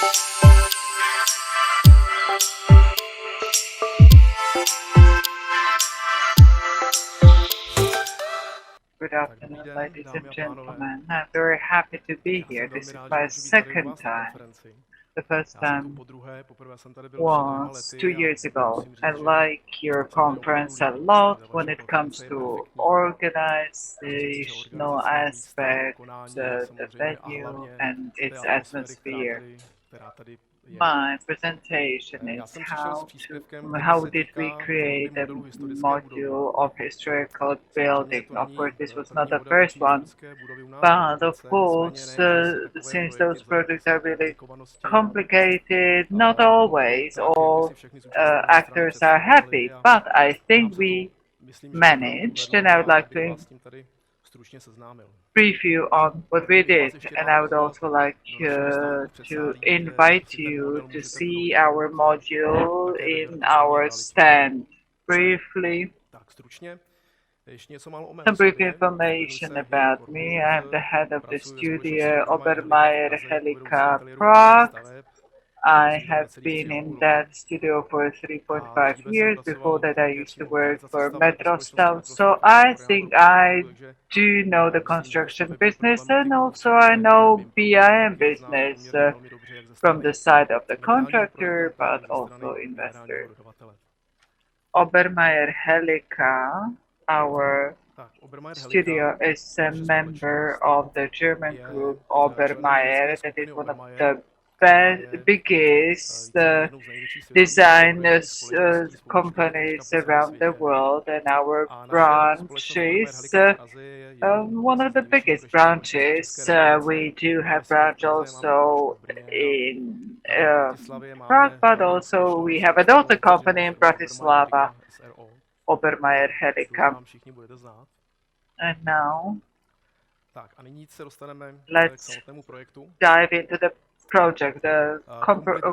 Good afternoon, ladies and gentlemen. I'm very happy to be here. This is my second time. The first time was 2 years ago. I like your conference a lot when it comes to organizational aspect, the venue and its atmosphere. My presentation is how did we create a module of historical building. Of course, this was not the first one, but of course, since those projects are really complicated, not always all actors are happy, but I think we managed, and I would like to brief you on what we did, and I would also like to invite you to see our module in our stand. Briefly, some brief information about me. I'm the head of the studio Obermeyer Helika Prague. I have been in that studio for 3.5 years. Before that, I used to work for Metrostav. So I think I do know the construction business, and also I know BIM business from the side of the contractor, but also investor. Obermeyer Helika, our studio, is a member of the German group Obermeyer. That is one of the biggest design companies around the world, and our branch is one of the biggest branches. We do have branch also in Prague, but also we have a daughter company in Bratislava, Obermeyer Helika. And now let's dive into the project, the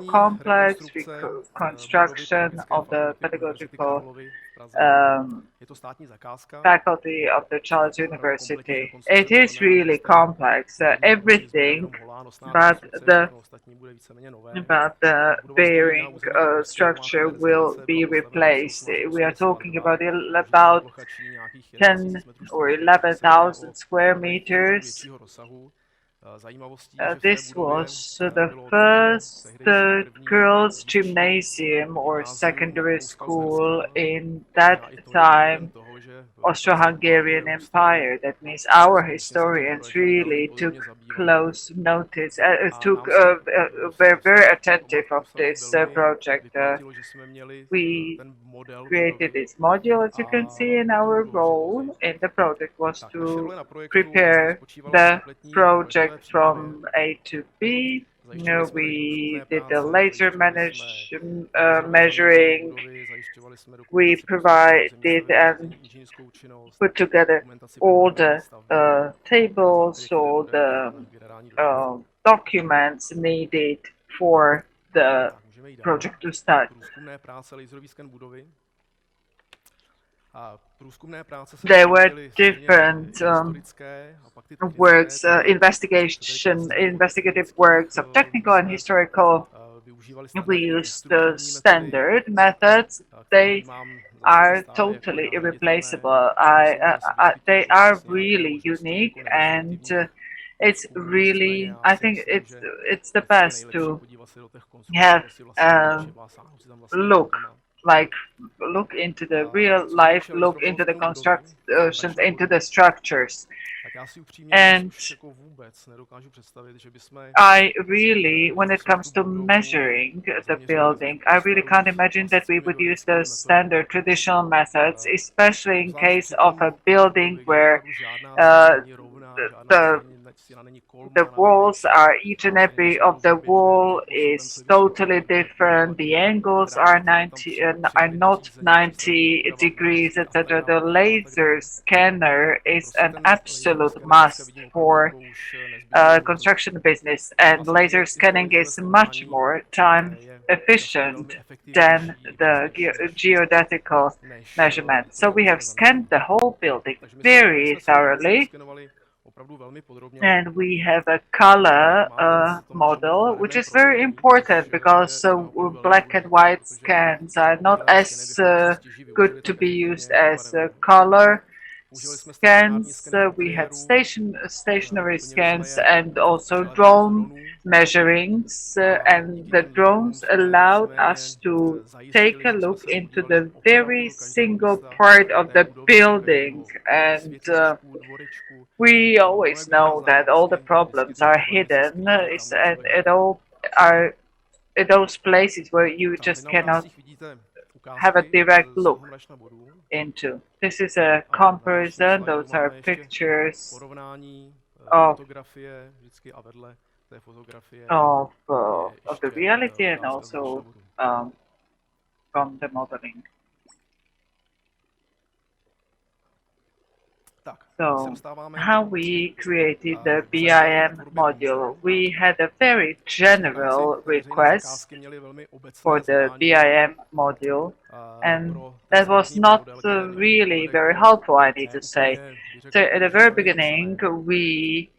complex reconstruction of the pedagogical faculty of the Charles University. It is really complex, everything but the bearing structure will be replaced. We are talking about 10 or 11,000 square meters. This was the first girls' gymnasium or secondary school in that time Austro-Hungarian Empire. That means our historians really took close notice, were very attentive of this project. We created this module, as you can see, and our role in the project was to prepare the project from A to B. We did the laser measuring. We provided and put together all the tables, all the documents needed for the project to start. There were different works, investigative works of technical and historical. We used the standard methods. They are totally irreplaceable. They are really unique, and it's really, I think it's the best to have look into the real life, look into the constructions, into the structures. And I really, when it comes to measuring the building, I really can't imagine that we would use the standard traditional methods, especially in case of a building where the walls are, each and every of the wall is totally different. The angles are not 90 degrees, etc. The laser scanner is an absolute must for construction business, and laser scanning is much more time efficient than the geodetical measurement. So we have scanned the whole building very thoroughly. And we have a color model, which is very important because black and white scans are not as good to be used as color scans. We had stationary scans and also drone measurings, and the drones allowed us to take a look into the very single part of the building, and we always know that all the problems are hidden at those places where you just cannot have a direct look into. This is a comparison. Those are pictures of the reality and also from the modeling. So, how we created the BIM module. We had a very general request for the BIM module, and that was not really very helpful, I need to say. So, at the very beginning, we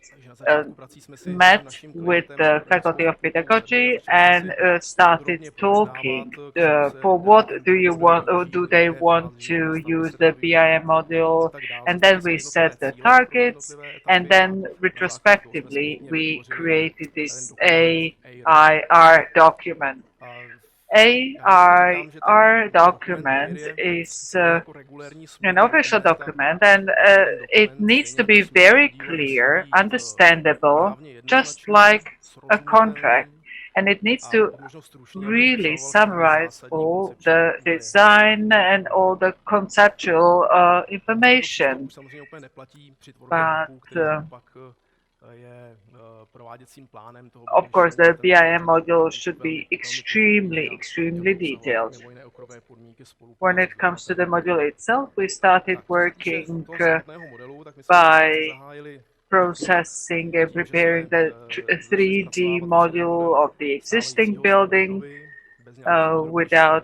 met with the Faculty of Pedagogy and started talking. For what do they want to use the BIM module? And then we set the targets, and then retrospectively we created this AIR document. AIR document is an official document, and it needs to be very clear, understandable, just like a contract. And it needs to really summarize all the design and all the conceptual information. But of course, the BIM module should be extremely detailed. When it comes to the module itself, we started working by processing and preparing the 3D module of the existing building without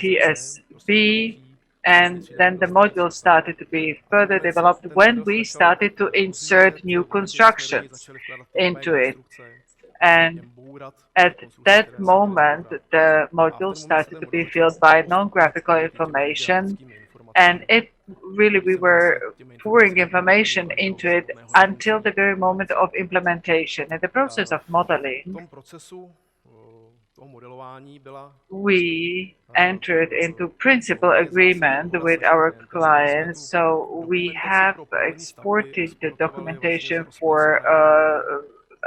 TSB. And then the module started to be further developed when we started to insert new constructions into it. And at that moment, the module started to be filled by non-graphical information, and we were pouring information into it until the very moment of implementation. In the process of modeling, we entered into principal agreement with our clients, so we have exported the documentation for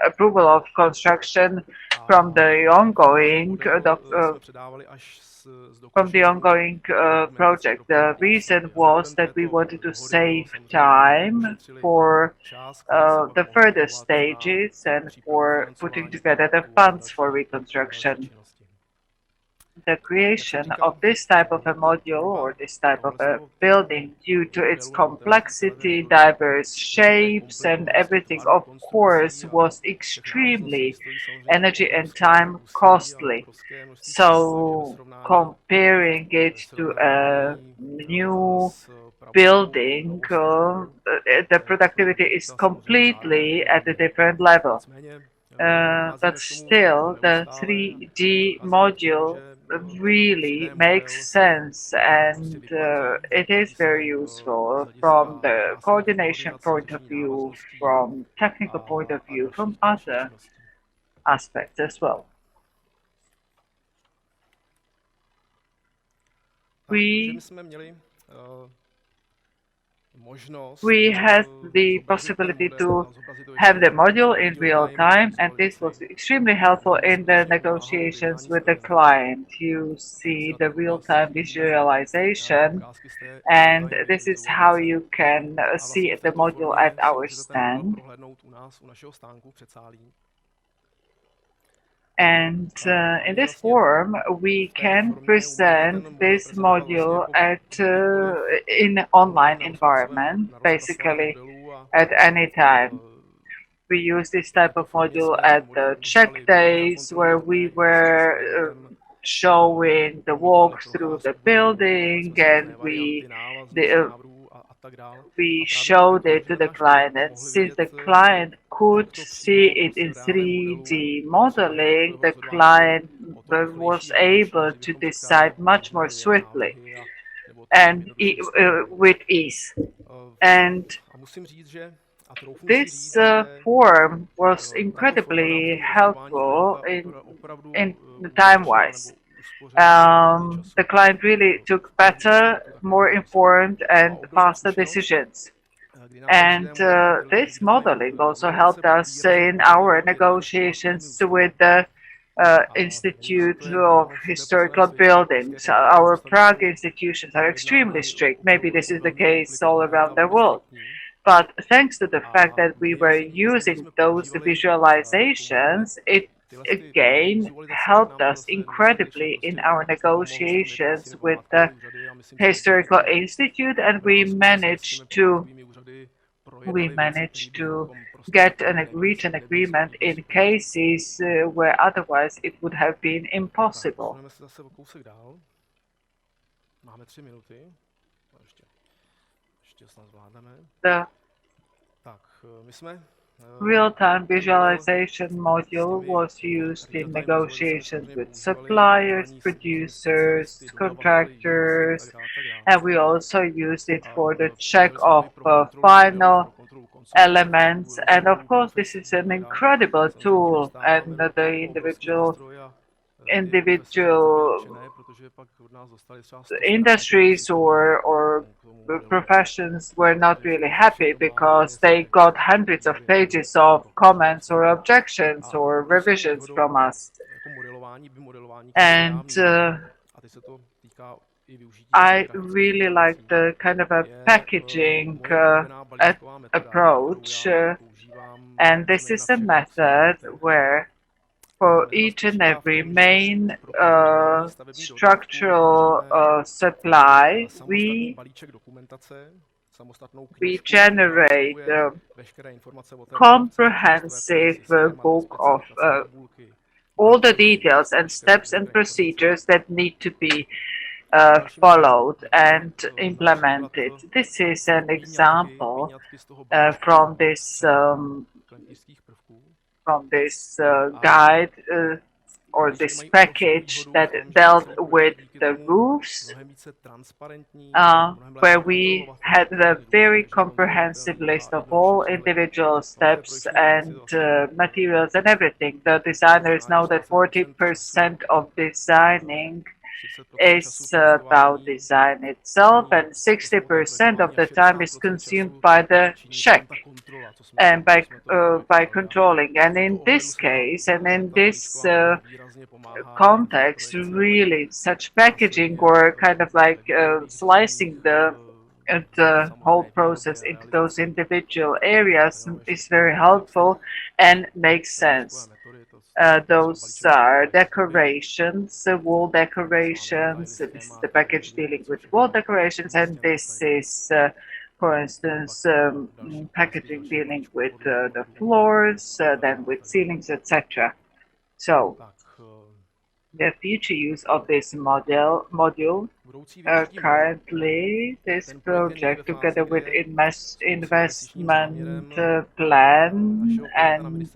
approval of construction from the ongoing project. The reason was that we wanted to save time for the further stages and for putting together the funds for reconstruction. The creation of this type of a module or this type of a building, due to its complexity, diverse shapes and everything, of course, was extremely energy and time costly. So comparing it to a new building, the productivity is completely at a different level. But still, the 3D module really makes sense, and it is very useful from the coordination point of view, from technical point of view, from other aspects as well. We had the possibility to have the module in real time, and this was extremely helpful in the negotiations with the client. You see the real-time visualization, and this is how you can see the module at our stand. And in this form, we can present this module in online environment, basically at any time. We use this type of module at the check days, where we were showing the walk through the building, and we showed it to the client, and since the client could see it in 3D modeling, the client was able to decide much more swiftly and with ease. And this form was incredibly helpful in time-wise. The client really took better, more informed and faster decisions. And this modeling also helped us in our negotiations with the Institute of Historical Buildings. Our Prague institutions are extremely strict. Maybe this is the case all around the world. But thanks to the fact that we were using those visualizations, it again helped us incredibly in our negotiations with the Historical Institute, and we managed to reach an agreement in cases where otherwise it would have been impossible. The real-time visualization module was used in negotiations with suppliers, producers, contractors, and we also used it for the check of final elements. And of course, this is an incredible tool, and the individual industries or professions were not really happy because they got hundreds of pages of comments or objections or revisions from us. And I really like the kind of a packaging approach, and this is a method where for each and every main structural supply, we generate a comprehensive book of all the details and steps and procedures that need to be followed and implemented. This is an example from this guide or this package that dealt with the roofs, where we had a very comprehensive list of all individual steps and materials and everything. The designers know that 40% of designing is about design itself, and 60% of the time is consumed by the check and by controlling. And in this case, and in this context, really such packaging or kind of like slicing the whole process into those individual areas is very helpful and makes sense. Those are decorations, wall decorations. This is the package dealing with wall decorations, and this is, for instance, packaging dealing with the floors, then with ceilings, etc. So, the future use of this module, currently this project together with investment plan and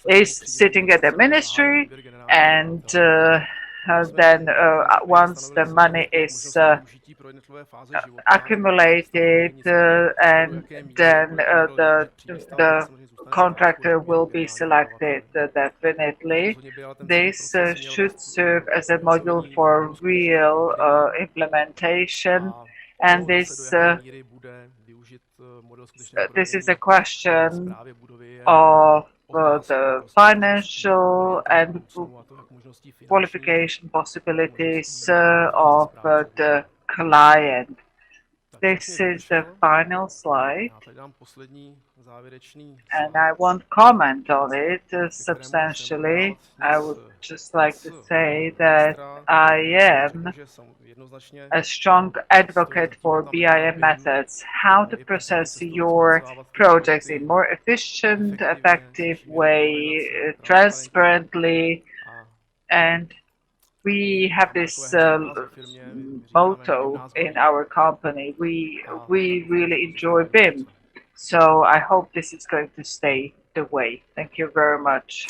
is sitting at the ministry, and then once the money is accumulated and then the contractor will be selected definitely. This should serve as a module for real implementation, and this is a question of the financial and qualification possibilities of the client. This is the final slide, and I won't comment on it substantially. I would just like to say that I am a strong advocate for BIM methods, how to process your projects in more efficient, effective way, transparently, and We have this motto in our company. We really enjoy BIM. So I hope this is going to stay the way. Thank you very much.